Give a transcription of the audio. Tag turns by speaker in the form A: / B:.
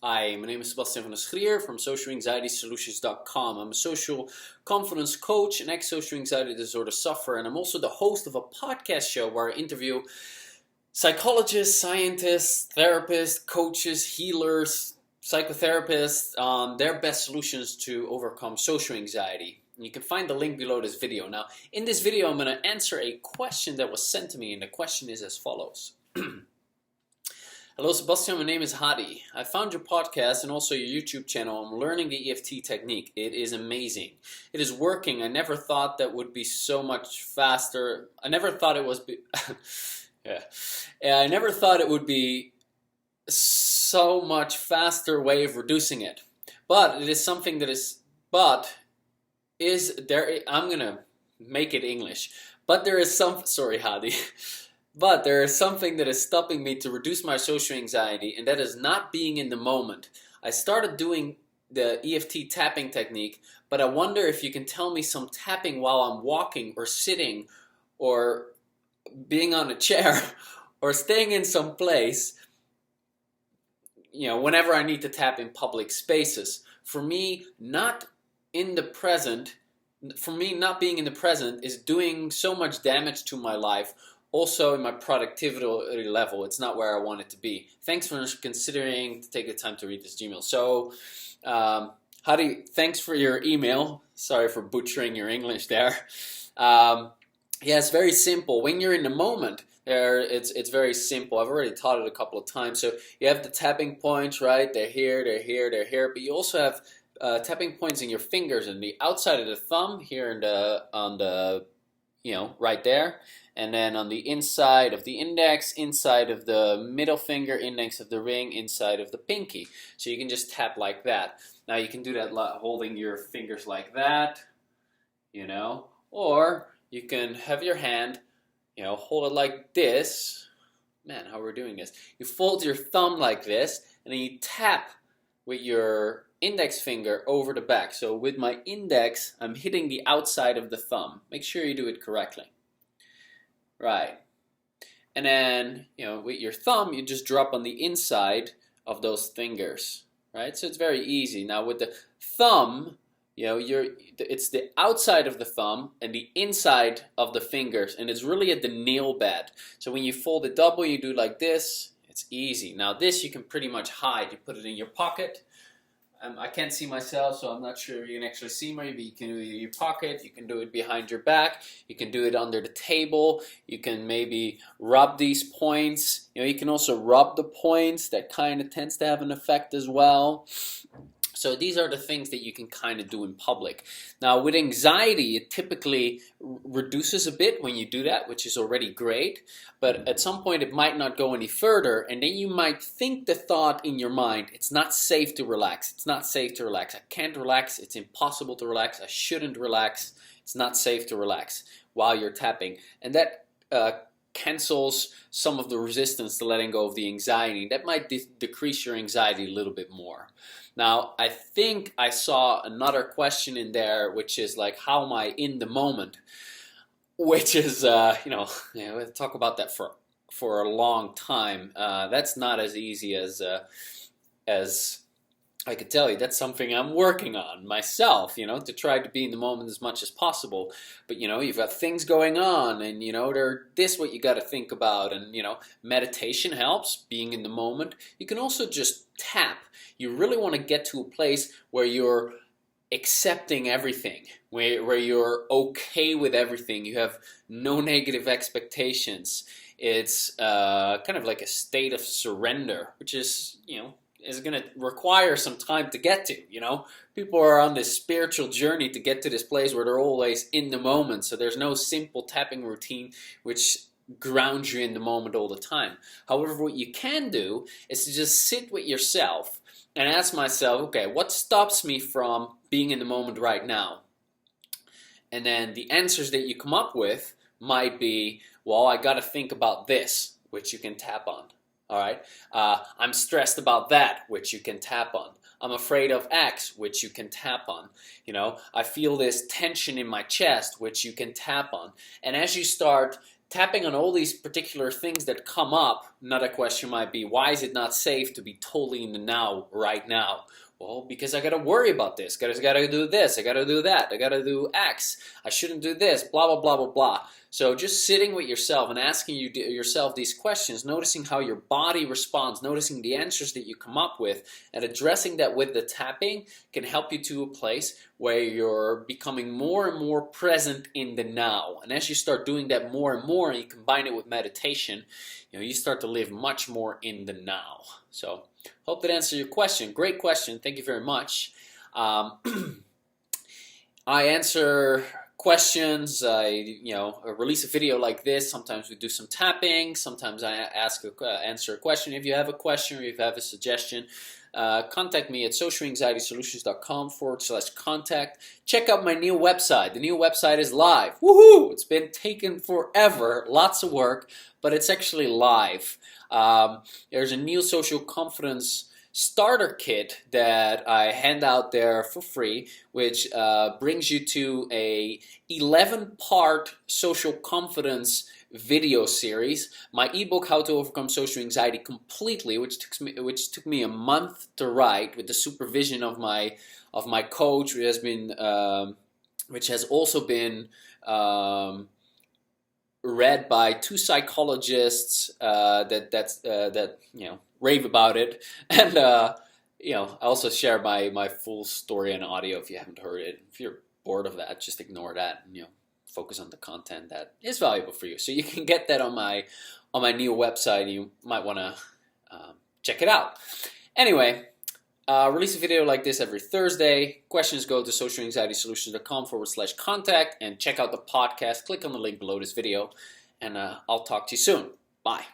A: Hi, my name is Sebastian van der Schrier from socialanxietysolutions.com. I'm a social confidence coach and ex-social anxiety disorder sufferer, and I'm also the host of a podcast show where I interview psychologists, scientists, therapists, coaches, healers, psychotherapists on their best solutions to overcome social anxiety. And you can find the link below this video. Now, in this video, I'm going to answer a question that was sent to me, and the question is as follows. Hello Sebastian, my name is Hadi. I found your podcast and also your YouTube channel. I'm learning the EFT technique. It is amazing. It is working. I never thought that would be so much faster. I never thought it was I never thought it would be so much faster way of reducing it. But it is something that I'm gonna make it English. But there is sorry Hadi. But there is something that is stopping me to reduce my social anxiety, and that is not being in the moment. I started doing the EFT tapping technique, but I wonder if you can tell me some tapping while I'm walking or sitting or being on a chair or staying in some place, whenever I need to tap in public spaces. For me, not being in the present is doing so much damage to my life. Also, in my productivity level, it's not where I want it to be. Thanks for considering to take the time to read this Gmail. So, thanks for your email. Sorry for butchering your English there. Yeah, it's very simple. When you're in the moment, it's very simple. I've already taught it a couple of times. So you have the tapping points, right? They're here, they're here, they're here. But you also have tapping points in your fingers and the outside of the thumb here right there. And then on the inside of the index, inside of the middle finger, index of the ring, inside of the pinky. So you can just tap like that. Now you can do that holding your fingers like that, or you can have your hand, hold it like this. Man, how we're doing this. You fold your thumb like this, and then you tap with your index finger over the back. So with my index, I'm hitting the outside of the thumb. Make sure you do it correctly. Right. And then, with your thumb, you just drop on the inside of those fingers, right? So it's very easy. Now with the thumb, it's the outside of the thumb and the inside of the fingers, and it's really at the nail bed. So when you fold it double, you do like this. It's easy. Now this you can pretty much hide. You put it in your pocket. I can't see myself, so I'm not sure if you can actually see me, but you can do it in your pocket, you can do it behind your back, you can do it under the table, you can maybe rub these points, you can also rub the points, that kind of tends to have an effect as well. So these are the things that you can kind of do in public. Now with anxiety, it typically reduces a bit when you do that, which is already great. But at some point it might not go any further, and then you might think the thought in your mind, it's not safe to relax. It's not safe to relax. I can't relax. It's impossible to relax. I shouldn't relax. It's not safe to relax while you're tapping. And that cancels some of the resistance to letting go of the anxiety. That might decrease your anxiety a little bit more. Now, I think I saw another question in there, which is like, how am I in the moment? Which is, we'll talk about that for a long time. That's not as easy as I could tell you. That's something I'm working on myself, to try to be in the moment as much as possible. But, you've got things going on, and, this what you got to think about. And, meditation helps, being in the moment. You can also just tap. You really want to get to a place where you're accepting everything, where you're okay with everything. You have no negative expectations. It's kind of like a state of surrender, which is, is going to require some time to get to, People are on this spiritual journey to get to this place where they're always in the moment. So there's no simple tapping routine which grounds you in the moment all the time. However, what you can do is to just sit with yourself and ask myself, okay, what stops me from being in the moment right now? And then the answers that you come up with might be, well, I got to think about this, which you can tap on. All right, I'm stressed about that, which you can tap on. I'm afraid of X, which you can tap on. I feel this tension in my chest, which you can tap on. And as you start tapping on all these particular things that come up. Another question might be, why is it not safe to be totally in the now right now? Well, because I gotta worry about this, I gotta do this, I gotta do that, I gotta do X, I shouldn't do this, blah, blah, blah, blah, blah. So just sitting with yourself and asking yourself these questions, noticing how your body responds, noticing the answers that you come up with, and addressing that with the tapping can help you to a place where you're becoming more and more present in the now. And as you start doing that more and more, and you combine it with meditation, you start to live much more in the now. So hope that answered your question. Great question. Thank you very much. I answer questions. I release a video like this. Sometimes we do some tapping. Sometimes I answer a question. If you have a question or if you have a suggestion, contact me at socialanxietysolutions.com/contact. Check out my new website. The new website is live. Woohoo! It's been taken forever, lots of work, but it's actually live. There's a new social confidence starter kit that I hand out there for free, which brings you to a 11-part social confidence video series. My ebook, How to Overcome Social Anxiety Completely, which took me a month to write with the supervision of my coach, which has also been read by 2 psychologists that rave about it, and I also share my full story in audio if you haven't heard it. If you're bored of that, just ignore that and focus on the content that is valuable for you. So you can get that on my new website. You might want to check it out. Anyway, release a video like this every Thursday. Questions, go to socialanxietysolutions.com/contact and check out the podcast. Click on the link below this video, and I'll talk to you soon. Bye.